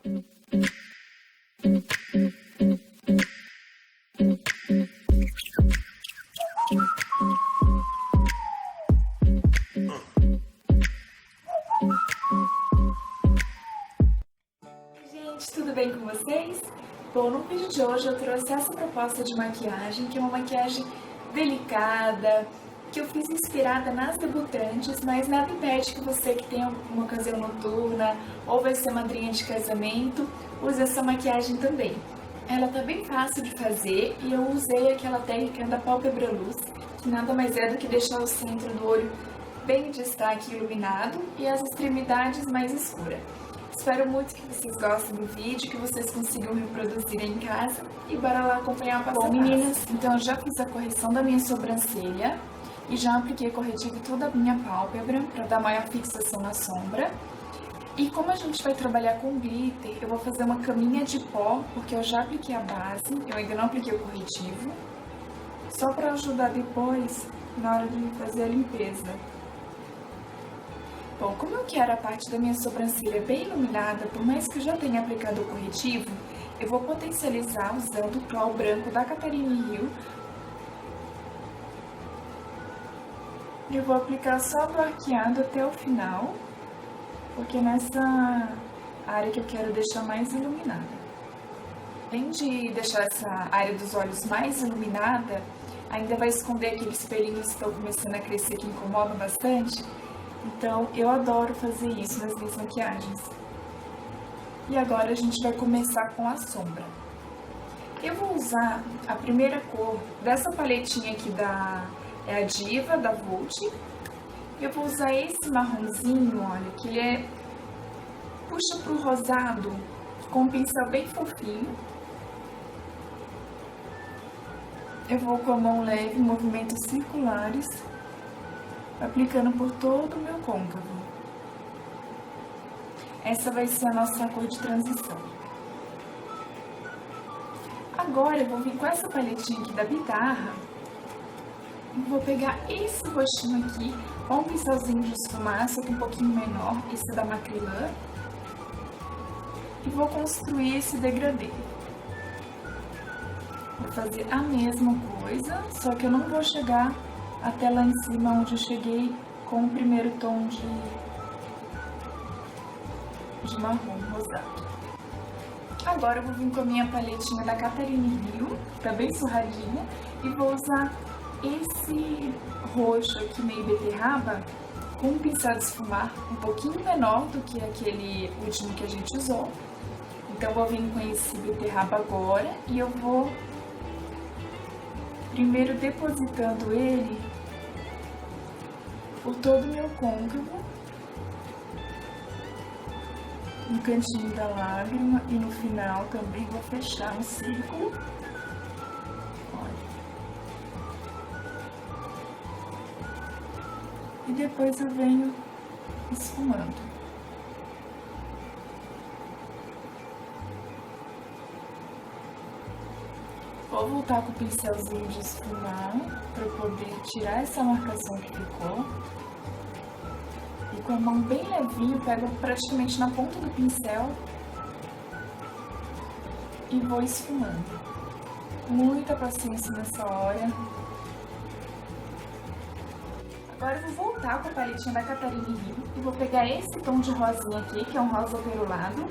Gente, tudo bem com vocês? Bom, no vídeo de hoje eu trouxe essa proposta de maquiagem, que é uma maquiagem delicada, que eu fiz inspirada nas debutantes, mas nada impede que você que tem uma ocasião noturna ou vai ser madrinha de casamento, use essa maquiagem também. Ela tá bem fácil de fazer e eu usei aquela técnica da pálpebra luz, que nada mais é do que deixar o centro do olho bem em destaque iluminado e as extremidades mais escuras. Espero muito que vocês gostem do vídeo, que vocês consigam reproduzir em casa e bora lá acompanhar o passo a passo. Bom, meninas, então eu já fiz a correção da minha sobrancelha e já apliquei corretivo em toda a minha pálpebra para dar maior fixação na sombra. E como a gente vai trabalhar com glitter, eu vou fazer uma caminha de pó, porque eu já apliquei a base, eu ainda não apliquei o corretivo, só para ajudar depois na hora de fazer a limpeza. Bom, como eu quero a parte da minha sobrancelha bem iluminada, por mais que eu já tenha aplicado o corretivo, eu vou potencializar usando o Clau branco da Catarina Hill. Eu vou aplicar só do arqueado até o final, porque nessa área que eu quero deixar mais iluminada. Além de deixar essa área dos olhos mais iluminada, ainda vai esconder aqueles pelinhos que estão começando a crescer que incomodam bastante. Então, eu adoro fazer isso nas minhas maquiagens. E agora a gente vai começar com a sombra. Eu vou usar a primeira cor dessa paletinha aqui é a Diva, da Vult. Eu vou usar esse marronzinho, olha, que ele puxa pro rosado, com um pincel bem fofinho. Eu vou com a mão leve, movimentos circulares, aplicando por todo o meu côncavo. Essa vai ser a nossa cor de transição. Agora eu vou vir com essa paletinha aqui da Bidarra e vou pegar esse rostinho aqui com um pincelzinho de esfumar, só que um pouquinho menor, esse da Macrylan, e vou construir esse degradê. Vou fazer a mesma coisa, só que eu não vou chegar até lá em cima onde eu cheguei com o primeiro tom de marrom rosado. Agora eu vou vir com a minha paletinha da Catarina Hill, que tá bem surradinha, e vou usar esse roxo aqui meio beterraba com um pincel de esfumar um pouquinho menor do que aquele último que a gente usou. Então eu vou vir com esse beterraba agora e eu vou primeiro depositando ele por todo o meu côncavo, no cantinho da lágrima e no final também vou fechar um círculo. Olha. E depois eu venho esfumando. Vou voltar com o pincelzinho de esfumar para poder tirar essa marcação que ficou. E com a mão bem levinho, pego praticamente na ponta do pincel e vou esfumando. Muita paciência nessa hora. Agora eu vou voltar com a paletinha da Catarina Hill e vou pegar esse tom de rosinha aqui, que é um rosa perolado.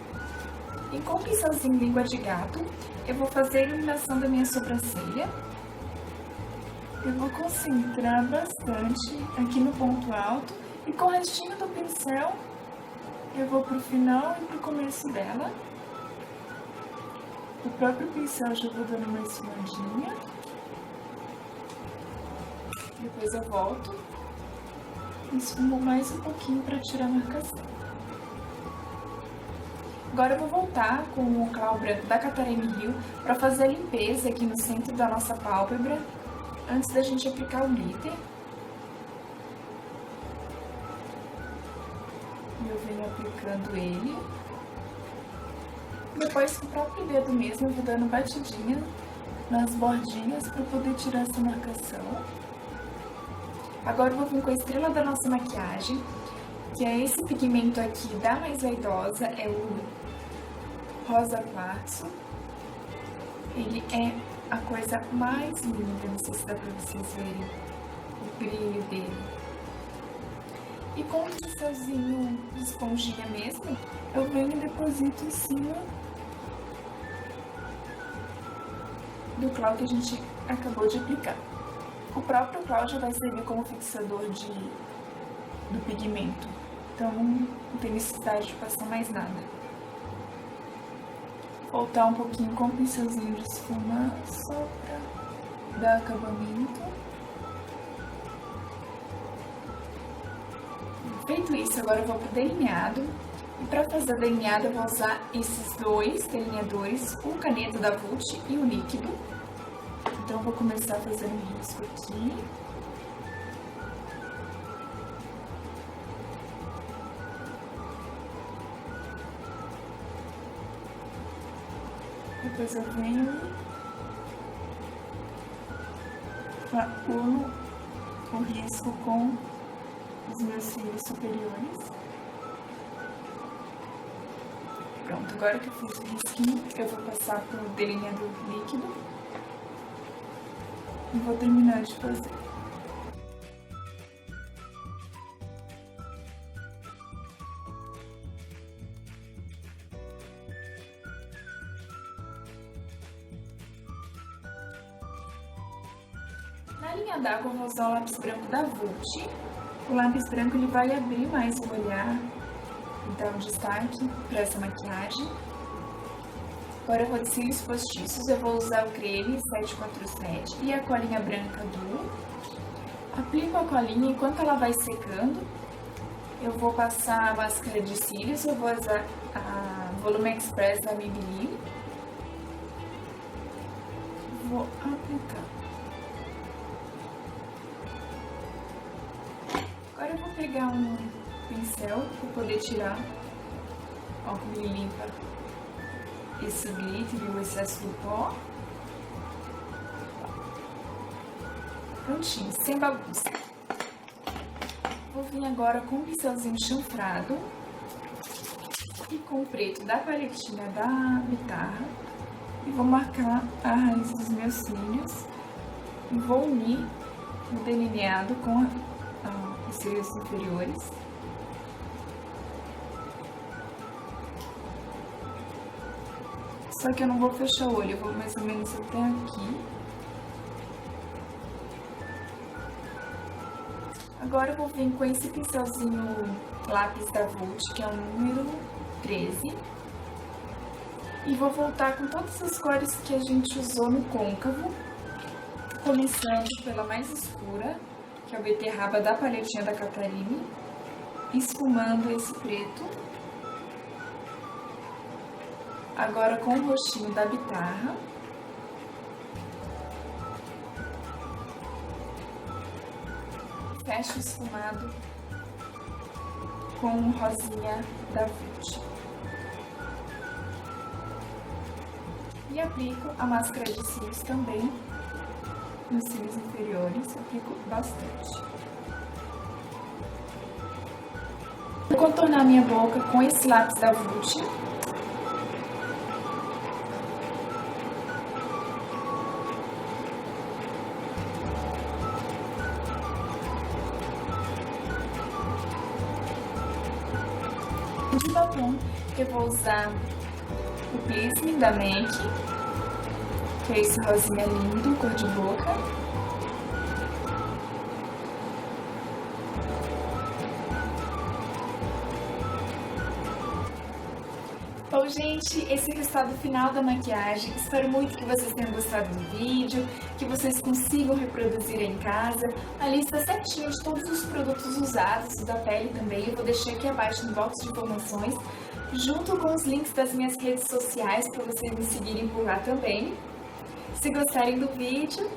E com o pincelzinho língua de gato, eu vou fazer a iluminação da minha sobrancelha. Eu vou concentrar bastante aqui no ponto alto e com o restinho do pincel eu vou pro final e pro começo dela. O próprio pincel já vou dando uma esfumadinha. Depois eu volto e esfumo mais um pouquinho para tirar a marcação. Agora eu vou voltar com o Clau branco da Catarina Hill para fazer a limpeza aqui no centro da nossa pálpebra, antes da gente aplicar o glitter. E eu venho aplicando ele. Depois com o próprio dedo mesmo eu vou dando batidinha nas bordinhas para poder tirar essa marcação. Agora eu vou vir com a estrela da nossa maquiagem, que é esse pigmento aqui da Mais Vaidosa, é o rosa quartzo. Ele é a coisa mais linda, não sei se dá pra vocês verem o brilho dele. E com um pincelzinho de esponjinha mesmo, eu venho e deposito em cima do clau que a gente acabou de aplicar. O próprio clau já vai servir como fixador do pigmento, então não tem necessidade de passar mais nada. Voltar um pouquinho com o pincelzinho de esfuma só pra dar acabamento. Feito isso, agora eu vou pro delineado. E para fazer o delineado eu vou usar esses dois delineadores, o caneta da Vult e o líquido. Então eu vou começar fazendo um risco aqui. Depois eu venho e uno o risco com os meus cílios superiores. Pronto, agora que eu fiz o risquinho, eu vou passar pro delineador líquido e vou terminar de fazer. Na linha d'água eu vou usar o lápis branco da Vult. O lápis branco ele vai abrir mais o olhar, então destaque para essa maquiagem. Agora eu vou de cílios postiços, eu vou usar o creme 747 e a colinha branca do. Aplico a colinha enquanto ela vai secando. Eu vou passar a máscara de cílios, eu vou usar a Volume Express da Maybelline. Vou aplicar. Agora eu vou pegar um pincel para poder tirar, ó, como ele limpa esse glitter e o excesso do pó. Prontinho, sem bagunça. Vou vir agora com um pincelzinho chanfrado e com o preto da paletinha da Bitarra e vou marcar a raiz dos meus cílios e vou unir o delineado com os cílios inferiores. Só que eu não vou fechar o olho, eu vou mais ou menos até aqui. Agora eu vou vir com esse pincelzinho lápis da Vult, que é o número 13. E vou voltar com todas as cores que a gente usou no côncavo, começando pela mais escura, que é o beterraba da paletinha da Catarine, esfumando esse preto. Agora com o rostinho da Bitarra. Fecho esfumado com o rosinha da Vult. E aplico a máscara de cílios também nos cílios inferiores, aplico bastante. Vou contornar minha boca com esse lápis da Vult. De batom, eu vou usar o Please da MAC, que é esse rosinha lindo, cor de boca. Bom, gente, esse é o resultado final da maquiagem. Espero muito que vocês tenham gostado do vídeo, que vocês consigam reproduzir em casa. A lista certinha de todos os produtos usados, da pele também, eu vou deixar aqui abaixo no box de informações, junto com os links das minhas redes sociais para vocês me seguirem por lá também. Se gostarem do vídeo,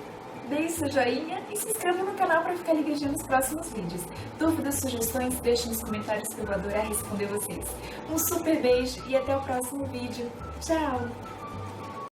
deem seu joinha e se inscrevam no canal para ficar ligadinho nos próximos vídeos. Dúvidas, sugestões, deixem nos comentários que eu vou adorar responder vocês. Um super beijo e até o próximo vídeo. Tchau!